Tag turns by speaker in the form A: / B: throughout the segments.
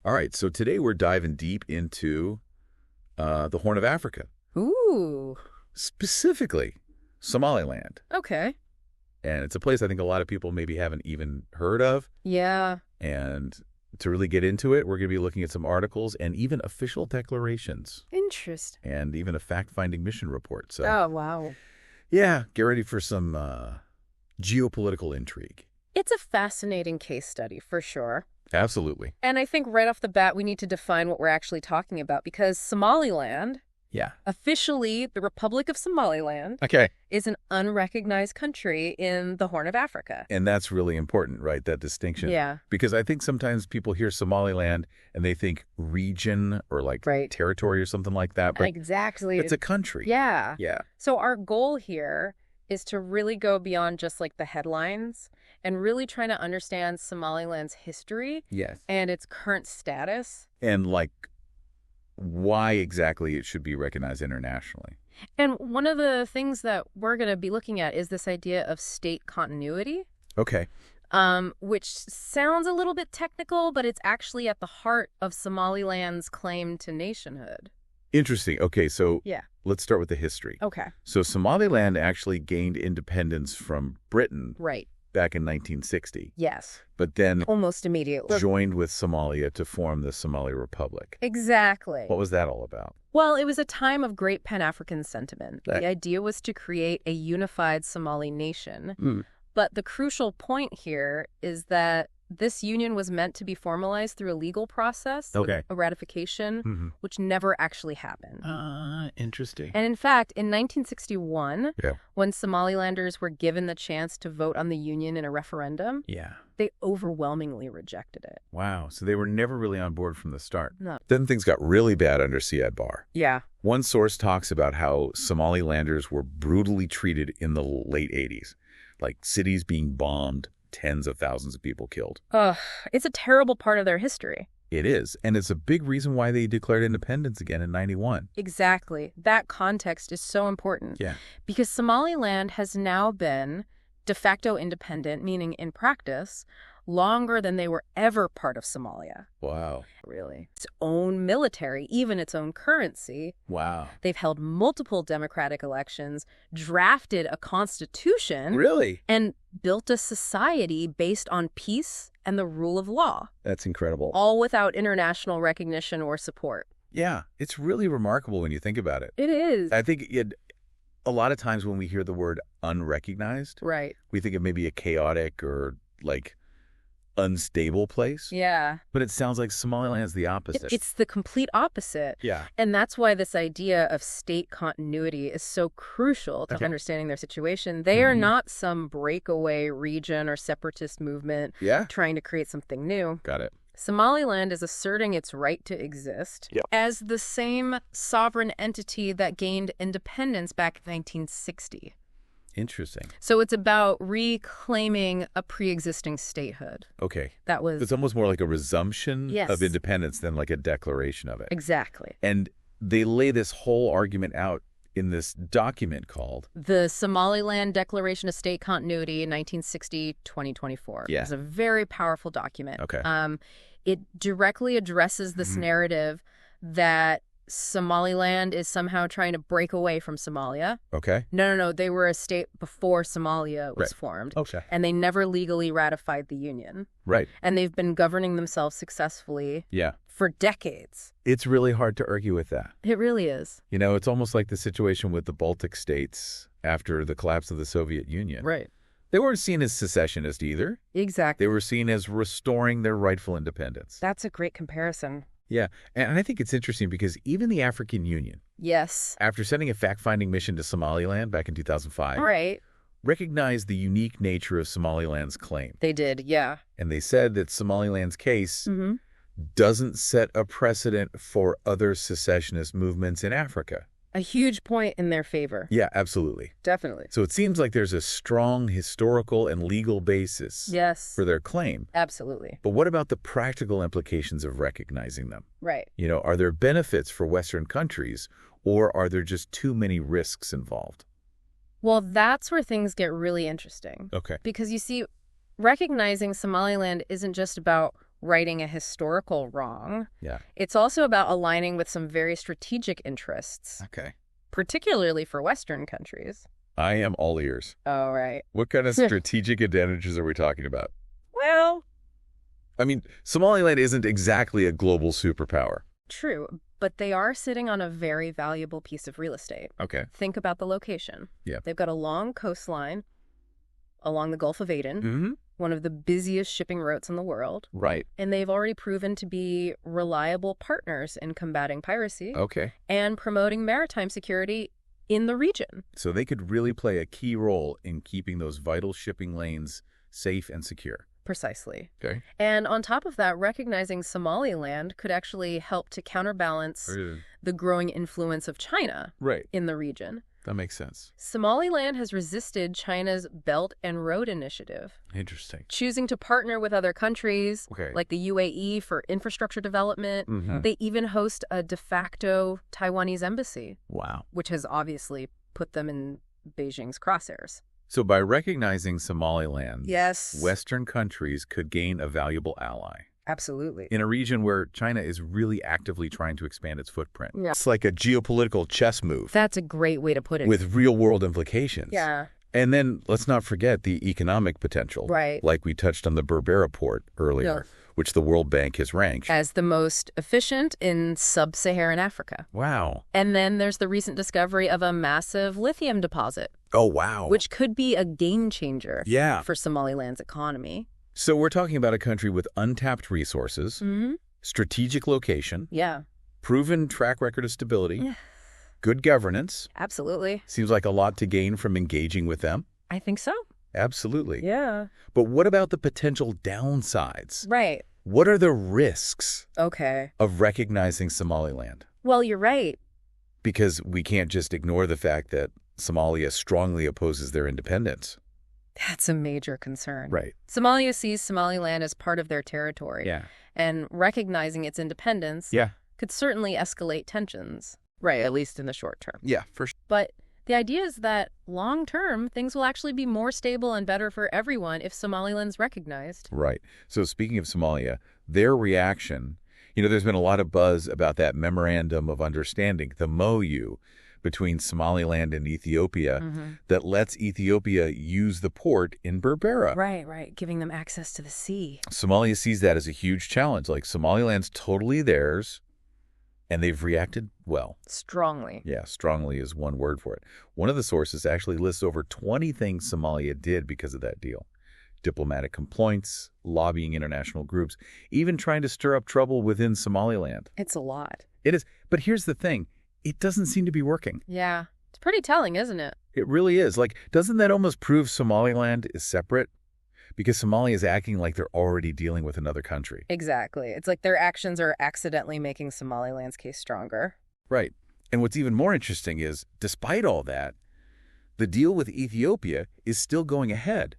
A: All right, so today we're diving deep into the Horn of Africa,
B: Ooh,
A: specifically Somaliland.
B: okay.
A: And it's a place I think a lot of people maybe haven't even heard of.
B: Yeah.
A: And to really get into it, we're going to be looking at some articles and even official declarations
B: Interesting.
A: and even a fact-finding mission report. So,
B: Oh, wow.
A: yeah, get ready for some geopolitical intrigue.
B: It's a fascinating case study, for sure.
A: Absolutely.
B: And I think right off the bat, we need to define what we're actually talking about, because Somaliland,
A: Yeah.
B: officially the Republic of Somaliland,
A: Okay.
B: is an unrecognized country in the Horn of Africa.
A: And that's really important, right? That distinction.
B: Yeah.
A: Because I think sometimes people hear Somaliland and they think region or like
B: Right.
A: territory or something like that. But
B: Exactly.
A: it's a country.
B: Yeah.
A: Yeah.
B: So our goal here is to really go beyond just like the headlines and really trying to understand Somaliland's history
A: Yes.
B: and its current status.
A: And like why exactly it should be recognized internationally.
B: And one of the things that we're going to be looking at is this idea of state continuity,
A: Okay.
B: which sounds a little bit technical, but it's actually at the heart of Somaliland's claim to nationhood.
A: Interesting. Okay, so
B: Yeah.
A: let's start with the history.
B: Okay.
A: So Somaliland actually gained independence from Britain
B: Right.
A: back in 1960,
B: Yes.
A: but then
B: Almost immediately.
A: joined with Somalia to form the Somali Republic.
B: Exactly.
A: What was that all about?
B: Well, it was a time of great Pan-African sentiment.
A: That-
B: The idea was to create a unified Somali nation.
A: Mm.
B: But the crucial point here is that this union was meant to be formalized through a legal process,
A: Okay.
B: a ratification,
A: Mm-hmm.
B: which never actually happened.
A: Interesting.
B: And in fact, in 1961,
A: Yeah.
B: when Somalilanders were given the chance to vote on the union in a referendum,
A: Yeah.
B: they overwhelmingly rejected it.
A: Wow. So they were never really on board from the start.
B: No.
A: Then things got really bad under Siad Barre.
B: Yeah.
A: One source talks about how Somalilanders were brutally treated in the late 80s, like cities being bombed, tens of thousands of people killed.
B: Ugh, it's a terrible part of their history.
A: It is, and it's a big reason why they declared independence again in 91.
B: Exactly. That context is so important.
A: Yeah.
B: Because Somaliland has now been de facto independent, meaning in practice, longer than they were ever part of Somalia.
A: Wow.
B: Really. Its own military, even its own currency.
A: Wow.
B: They've held multiple democratic elections, drafted a constitution,
A: Really?
B: and built a society based on peace and the rule of law,
A: That's incredible.
B: all without international recognition or support.
A: Yeah, it's really remarkable when you think about it.
B: It is.
A: I think a lot of times when we hear the word unrecognized,
B: Right.
A: we think of maybe a chaotic or like unstable place.
B: Yeah.
A: But it sounds like Somaliland is the opposite.
B: It's the complete opposite.
A: Yeah.
B: And that's why this idea of state continuity is so crucial to
A: Okay.
B: understanding their situation. They are not some breakaway region or separatist movement
A: Yeah.
B: trying to create something new.
A: Got it.
B: Somaliland is asserting its right to exist
A: Yep.
B: as the same sovereign entity that gained independence back in 1960.
A: Interesting.
B: So it's about reclaiming a pre-existing statehood.
A: Okay.
B: That was
A: It's almost more like a resumption
B: Yes.
A: of independence than like a declaration of it.
B: exactly.
A: And they lay this whole argument out in this document called
B: The Somaliland Declaration of State Continuity in 1960-2024.
A: Yeah.
B: It's a very powerful document.
A: Okay.
B: It directly addresses this narrative that Somaliland is somehow trying to break away from Somalia.
A: Okay.
B: No. They were a state before Somalia was
A: Right.
B: formed.
A: Okay.
B: And they never legally ratified the union.
A: Right.
B: And they've been governing themselves successfully
A: Yeah.
B: for decades.
A: It's really hard to argue with that.
B: It really is.
A: You know, it's almost like the situation with the Baltic states after the collapse of the Soviet Union.
B: Right.
A: They weren't seen as secessionist either.
B: Exactly.
A: They were seen as restoring their rightful independence.
B: That's a great comparison.
A: Yeah. And I think it's interesting because even the African Union,
B: Yes.
A: after sending a fact-finding mission to Somaliland back in 2005,
B: Right.
A: recognized the unique nature of Somaliland's claim.
B: They did, yeah.
A: And they said that Somaliland's case
B: Mm-hmm.
A: doesn't set a precedent for other secessionist movements in Africa.
B: A huge point in their favor.
A: Yeah, absolutely.
B: Definitely.
A: So it seems like there's a strong historical and legal basis
B: Yes.
A: for their claim.
B: Absolutely.
A: But what about the practical implications of recognizing them?
B: Right.
A: You know, are there benefits for Western countries, or are there just too many risks involved?
B: Well, that's where things get really interesting.
A: Okay.
B: Because you see, recognizing Somaliland isn't just about righting a historical wrong.
A: Yeah.
B: It's also about aligning with some very strategic interests,
A: Okay.
B: particularly for Western countries.
A: I am all ears.
B: Oh, right.
A: What kind of strategic advantages are we talking about?
B: Well,
A: I mean, Somaliland isn't exactly a global superpower.
B: true, but they are sitting on a very valuable piece of real estate.
A: Okay.
B: Think about the location.
A: Yeah.
B: They've got a long coastline along the Gulf of Aden,
A: Mm-hmm.
B: one of the busiest shipping routes in the world,
A: Right.
B: and they've already proven to be reliable partners in combating piracy
A: Okay.
B: and promoting maritime security in the region.
A: So they could really play a key role in keeping those vital shipping lanes safe and secure.
B: Precisely.
A: Okay.
B: And on top of that, recognizing Somaliland could actually help to counterbalance the growing influence of China
A: Right.
B: in the region.
A: That makes sense.
B: Somaliland has resisted China's Belt and Road Initiative,
A: Interesting.
B: choosing to partner with other countries,
A: Okay.
B: like the UAE for infrastructure development.
A: Mm-hmm.
B: They even host a de facto Taiwanese embassy,
A: Wow.
B: which has obviously put them in Beijing's crosshairs.
A: So by recognizing Somaliland,
B: Yes.
A: Western countries could gain a valuable ally
B: Absolutely.
A: in a region where China is really actively trying to expand its footprint.
B: Yeah.
A: It's like a geopolitical chess move
B: That's a great way to put it.
A: with real-world implications.
B: Yeah.
A: And then let's not forget the economic potential.
B: Right.
A: Like we touched on the Berbera port earlier, which the World Bank has ranked.
B: As the most efficient in sub-Saharan Africa.
A: Wow.
B: And then there's the recent discovery of a massive lithium deposit,
A: Oh, wow.
B: which could be a game changer
A: Yeah.
B: for Somaliland's economy.
A: So we're talking about a country with untapped resources,
B: Mm-hmm.
A: strategic location,
B: Yeah,
A: proven track record of stability,
B: Yeah.
A: good governance.
B: absolutely.
A: Seems like a lot to gain from engaging with them.
B: I think so.
A: Absolutely.
B: Yeah.
A: But what about the potential downsides?
B: Right.
A: What are the risks
B: Okay.
A: of recognizing Somaliland?
B: Well, you're right.
A: Because we can't just ignore the fact that Somalia strongly opposes their independence.
B: That's a major concern.
A: Right.
B: Somalia sees Somaliland as part of their territory.
A: Yeah.
B: And recognizing its independence
A: Yeah.
B: could certainly escalate tensions. Right, at least in the short term.
A: Yeah, for sure.
B: But the idea is that long term, things will actually be more stable and better for everyone if Somaliland's recognized.
A: Right. So speaking of Somalia, their reaction, there's been a lot of buzz about that Memorandum of Understanding, the MOU, between Somaliland and Ethiopia that lets Ethiopia use the port in Berbera.
B: Right. Giving them access to the sea.
A: Somalia sees that as a huge challenge. Like, Somaliland's totally theirs, and they've reacted well.
B: Strongly.
A: Yeah, strongly is one word for it. One of the sources actually lists over 20 things Somalia did because of that deal. Diplomatic complaints, lobbying international groups, even trying to stir up trouble within Somaliland.
B: It's a lot.
A: It is. But here's the thing. It doesn't seem to be working.
B: Yeah. It's pretty telling, isn't it?
A: It really is. Like, doesn't that almost prove Somaliland is separate? Because Somalia is acting like they're already dealing with another country.
B: Exactly. It's like their actions are accidentally making Somaliland's case stronger.
A: Right. And what's even more interesting is, despite all that, the deal with Ethiopia is still going ahead.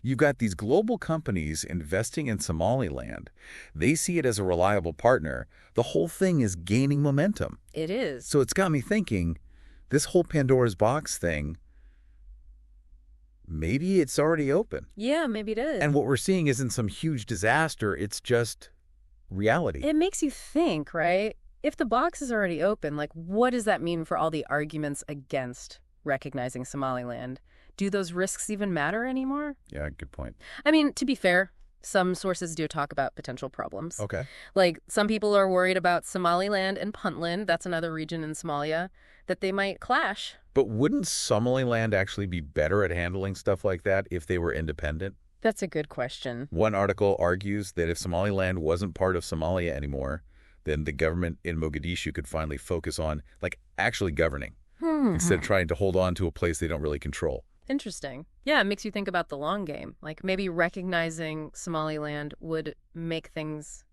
A: You've got these global companies investing in Somaliland. They see it as a reliable partner. The whole thing is gaining momentum.
B: It is.
A: So it's got me thinking, this whole Pandora's box thing, maybe it's already open.
B: Yeah, maybe it is.
A: And what we're seeing isn't some huge disaster. It's just reality.
B: It makes you think, right? If the box is already open, like, what does that mean for all the arguments against recognizing Somaliland? Do those risks even matter anymore?
A: Yeah, good point.
B: I mean, to be fair, some sources do talk about potential problems.
A: Okay.
B: Like, some people are worried about Somaliland and Puntland, that's another region in Somalia, that they might clash.
A: But wouldn't Somaliland actually be better at handling stuff like that if they were independent?
B: That's a good question.
A: One article argues that if Somaliland wasn't part of Somalia anymore, then the government in Mogadishu could finally focus on, actually governing, instead of trying to hold on to a place they don't really control.
B: Interesting. Yeah, it makes you think about the long game. Like, maybe recognizing Somaliland would make things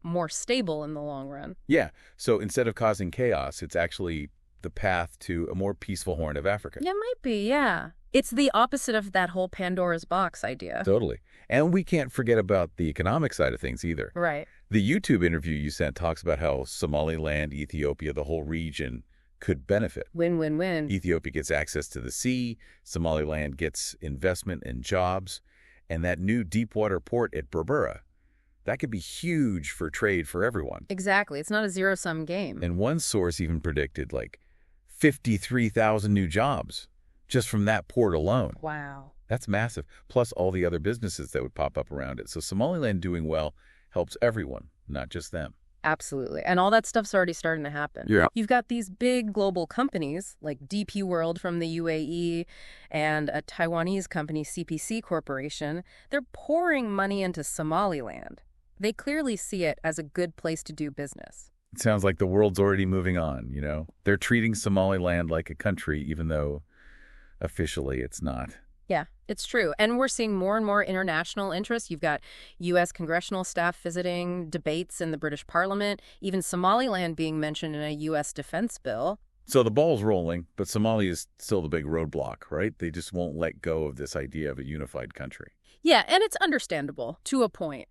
B: more stable in the long run.
A: Yeah, so instead of causing chaos, it's actually the path to a more peaceful Horn of Africa.
B: Yeah, it might be, yeah. It's the opposite of that whole Pandora's box idea.
A: Totally. And we can't forget about the economic side of things either.
B: Right.
A: The YouTube interview you sent talks about how Somaliland, Ethiopia, the whole region could benefit.
B: Win-win-win.
A: Ethiopia gets access to the sea, Somaliland gets investment and jobs, and that new deep water port at Berbera, That could be huge for trade for everyone.
B: Exactly. It's not a zero-sum game.
A: And one source even predicted like 53,000 new jobs just from that port alone.
B: Wow.
A: That's massive, plus all the other businesses that would pop up around it. So Somaliland doing well helps everyone, not just them.
B: Absolutely. And all that stuff's already starting to happen.
A: Yeah.
B: You've got these big global companies like DP World from the UAE and a Taiwanese company, CPC Corporation. They're pouring money into Somaliland. They clearly see it as a good place to do business.
A: It sounds like the world's already moving on, you know? They're treating Somaliland like a country, even though officially it's not.
B: Yeah, it's true. And we're seeing more and more international interest. You've got U.S. congressional staff visiting, debates in the British Parliament, even Somaliland being mentioned in a U.S. defense bill.
A: So the ball's rolling, but Somalia is still the big roadblock, right? They just won't let go of this idea of a unified country.
B: Yeah, and it's understandable to a point.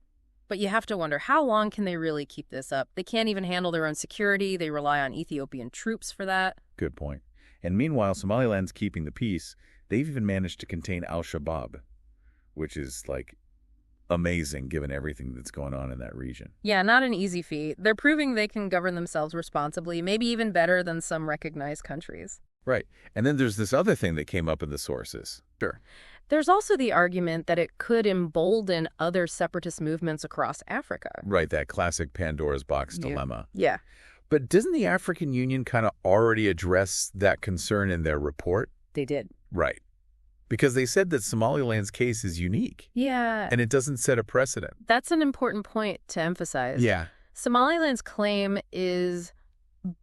B: But you have to wonder, how long can they really keep this up? They can't even handle their own security. They rely on Ethiopian troops for that.
A: Good point. And meanwhile, Somaliland's keeping the peace. They've even managed to contain al-Shabaab, which is, like, amazing given everything that's going on in that region.
B: Yeah, not an easy feat. They're proving they can govern themselves responsibly, maybe even better than some recognized countries.
A: Right. And then there's this other thing that came up in the sources. Sure.
B: There's also the argument that it could embolden other separatist movements across Africa.
A: Right, that classic Pandora's box dilemma.
B: Yeah.
A: But doesn't the African Union kind of already address that concern in their report?
B: They did.
A: Right. Because they said that Somaliland's case is unique.
B: Yeah.
A: And it doesn't set a precedent.
B: That's an important point to emphasize.
A: Yeah.
B: Somaliland's claim is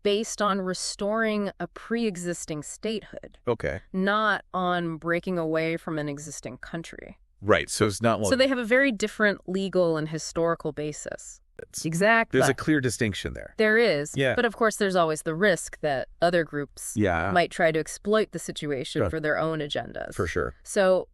B: based on restoring a pre-existing statehood,
A: Okay.
B: not on breaking away from an existing country.
A: Right. So it's not like...
B: So they have a very different legal and historical basis. Exactly.
A: There's a clear distinction there.
B: There is.
A: Yeah.
B: But of course, there's always the risk that other groups might try to exploit the situation for their own agendas.
A: For sure.
B: So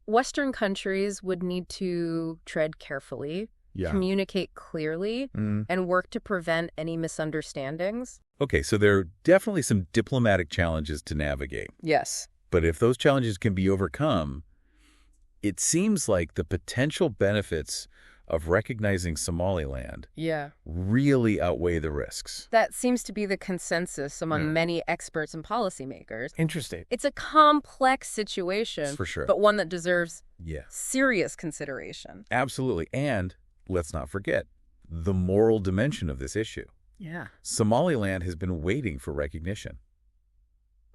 B: Western countries would need to tread carefully, communicate clearly, and work to prevent any misunderstandings.
A: Okay, so there are definitely some diplomatic challenges to navigate.
B: Yes.
A: But if those challenges can be overcome, it seems like the potential benefits of recognizing Somaliland really outweigh the risks.
B: That seems to be the consensus among many experts and policymakers.
A: Interesting.
B: It's a complex situation,
A: For sure.
B: but one that deserves serious consideration.
A: Absolutely. And let's not forget the moral dimension of this issue.
B: Yeah.
A: Somaliland has been waiting for recognition.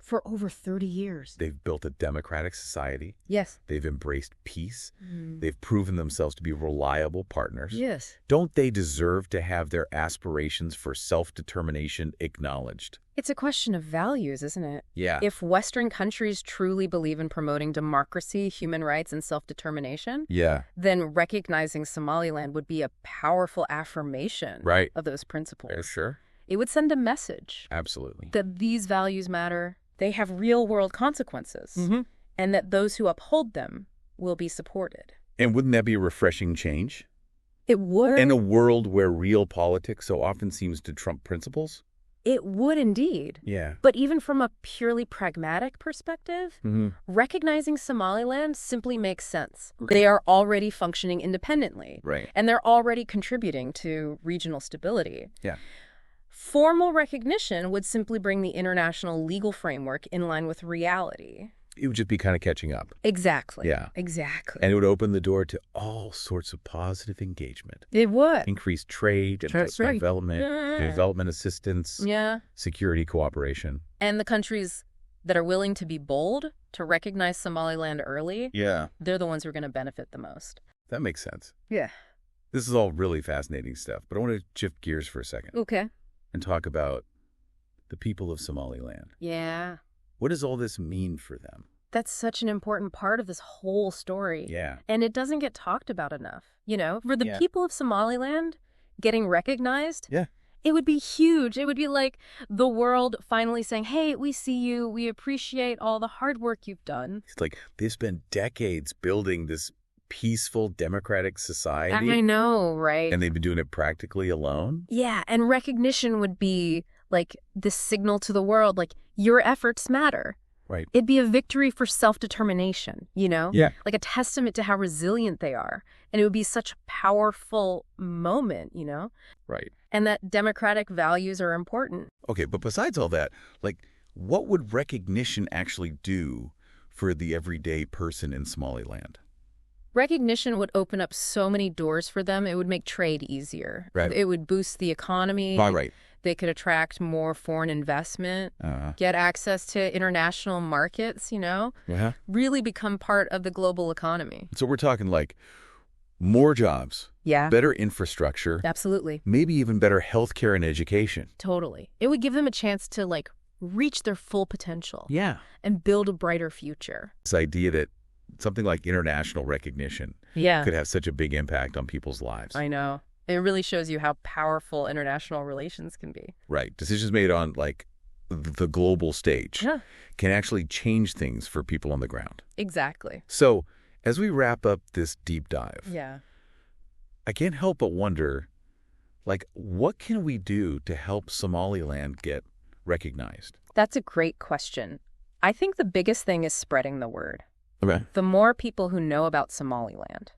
B: For over 30 years.
A: They've built a democratic society.
B: Yes.
A: They've embraced peace. They've proven themselves to be reliable partners.
B: Yes.
A: Don't they deserve to have their aspirations for self-determination acknowledged?
B: It's a question of values, isn't it?
A: Yeah.
B: If Western countries truly believe in promoting democracy, human rights, and self-determination, then recognizing Somaliland would be a powerful affirmation of those principles.
A: For sure.
B: It would send a message.
A: Absolutely.
B: That these values matter, they have real-world consequences, and that those who uphold them will be supported.
A: And wouldn't that be a refreshing change?
B: It would.
A: In a world where real politics so often seems to trump principles?
B: It would indeed.
A: Yeah.
B: But even from a purely pragmatic perspective, recognizing Somaliland simply makes sense. They are already functioning independently.
A: Right.
B: And they're already contributing to regional stability.
A: Yeah.
B: Formal recognition would simply bring the international legal framework in line with reality.
A: It would just be kind of catching up.
B: Exactly.
A: Yeah.
B: Exactly.
A: And it would open the door to all sorts of positive engagement.
B: It would.
A: Increased trade, development assistance, security cooperation.
B: And the countries that are willing to be bold, to recognize Somaliland early, they're the ones who are going to benefit the most.
A: That makes sense.
B: Yeah.
A: This is all really fascinating stuff, but I want to shift gears for a second.
B: Okay.
A: And talk about the people of Somaliland.
B: Yeah.
A: What does all this mean for them?
B: That's such an important part of this whole story.
A: Yeah.
B: And it doesn't get talked about enough. You know, for the people of Somaliland getting recognized, it would be huge. It would be like the world finally saying, hey, we see you. We appreciate all the hard work you've done.
A: It's like they spent decades building this peaceful, democratic society.
B: I know, right?
A: And they've been doing it practically alone.
B: Yeah, and recognition would be like this signal to the world, like, your efforts matter.
A: Right.
B: It'd be a victory for self-determination,
A: Yeah.
B: like a testament to how resilient they are. And it would be such a powerful moment,
A: Right.
B: and that democratic values are important.
A: Okay, but besides all that, like, what would recognition actually do for the everyday person in Somaliland?
B: Recognition would open up so many doors for them. It would make trade easier.
A: Right.
B: It would boost the economy.
A: Right.
B: They could attract more foreign investment,
A: Uh,
B: get access to international markets,
A: yeah.
B: really become part of the global economy.
A: So we're talking like more jobs,
B: Yeah,
A: better infrastructure,
B: absolutely.
A: maybe even better healthcare and education.
B: Totally. It would give them a chance to, reach their full potential.
A: Yeah.
B: And build a brighter future.
A: This idea that something like international recognition
B: Yeah,
A: could have such a big impact on people's lives.
B: I know. It really shows you how powerful international relations can be.
A: Right. Decisions made on, like, the global stage
B: Yeah,
A: can actually change things for people on the ground.
B: exactly.
A: So, as we wrap up this deep dive,
B: Yeah.
A: I can't help but wonder, like, what can we do to help Somaliland get recognized?
B: That's a great question. I think the biggest thing is spreading the word.
A: Okay.
B: The more people who know about Somaliland,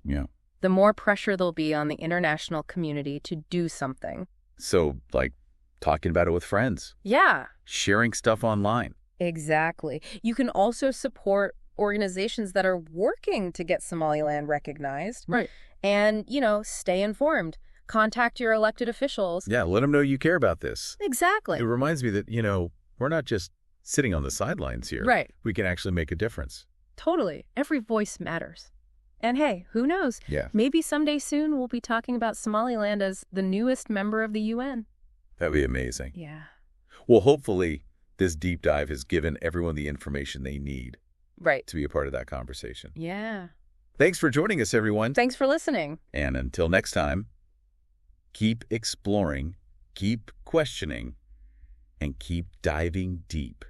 A: Yeah.
B: the more pressure there'll be on the international community to do something.
A: So, like, talking about it with friends,
B: Yeah,
A: sharing stuff online.
B: exactly. You can also support organizations that are working to get Somaliland recognized.
A: Right.
B: And, stay informed. Contact your elected officials.
A: Yeah, let them know you care about this.
B: Exactly.
A: It reminds me that, we're not just sitting on the sidelines here.
B: Right.
A: We can actually make a difference.
B: Totally. Every voice matters. And hey, who knows?
A: Yeah.
B: Maybe someday soon we'll be talking about Somaliland as the newest member of the UN.
A: That'd be amazing.
B: Yeah.
A: Well, hopefully this deep dive has given everyone the information they need
B: Right.
A: to be a part of that conversation.
B: Yeah.
A: Thanks for joining us, everyone.
B: Thanks for listening.
A: And until next time, keep exploring, keep questioning, and keep diving deep.